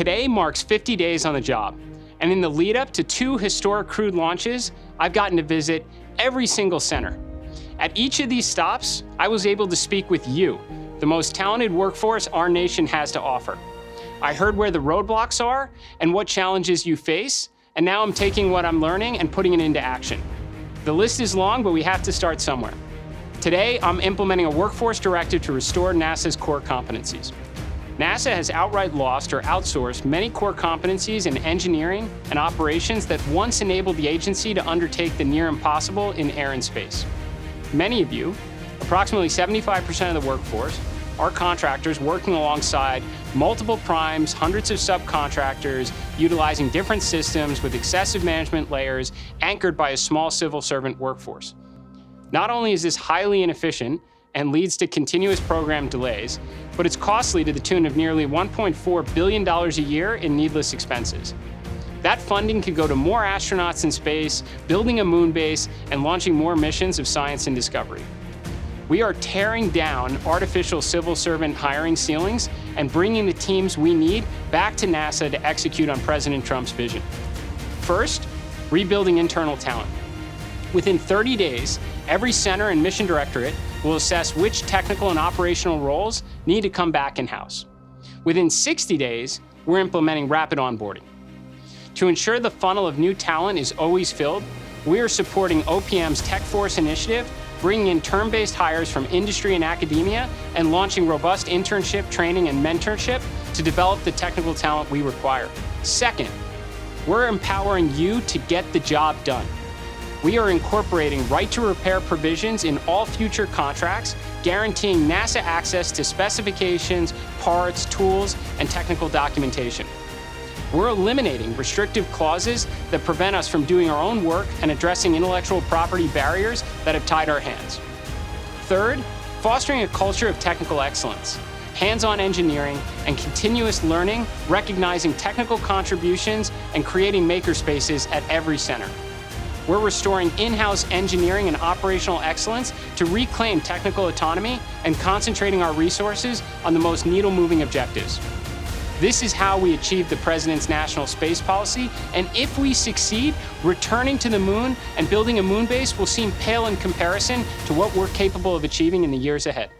Today marks 50 days on the job, and in the lead up to 2 historic crewed launches, I've gotten to visit every single center. At each of these stops, I was able to speak with you, the most talented workforce our nation has to offer. I heard where the roadblocks are and what challenges you face, and now I'm taking what I'm learning and putting it into action. The list is long, but we have to start somewhere. Today, I'm implementing a workforce directive to restore NASA's core competencies. NASA has outright lost or outsourced many core competencies in engineering and operations that once enabled the agency to undertake the near impossible in air and space. Many of you, approximately 75% of the workforce, are contractors working alongside multiple primes, hundreds of subcontractors, utilizing different systems with excessive management layers anchored by a small civil servant workforce. Not only is this highly inefficient and leads to continuous program delays, but it's costly to the tune of nearly $1.4 billion a year in needless expenses. That funding could go to more astronauts in space, building a moon base, and launching more missions of science and discovery. We are tearing down artificial civil servant hiring ceilings and bringing the teams we need back to NASA to execute on President Trump's vision. First, rebuilding internal talent. Within 30 days, every center and mission directorate will assess which technical and operational roles need to come back in-house. Within 60 days, we're implementing rapid onboarding. To ensure the funnel of new talent is always filled, we are supporting OPM's Tech Force initiative, bringing in term-based hires from industry and academia, and launching robust internship, training, and mentorship to develop the technical talent we require. Second, we're empowering you to get the job done. We are incorporating right-to-repair provisions in all future contracts, guaranteeing NASA access to specifications, parts, tools, and technical documentation. We're eliminating restrictive clauses that prevent us from doing our own work and addressing intellectual property barriers that have tied our hands. Third, fostering a culture of technical excellence, hands-on engineering, and continuous learning, recognizing technical contributions and creating makerspaces at every center. We're restoring in-house engineering and operational excellence to reclaim technical autonomy and concentrating our resources on the most needle-moving objectives. This is how we achieve the President's national space policy, and if we succeed, returning to the moon and building a moon base will seem pale in comparison to what we're capable of achieving in the years ahead.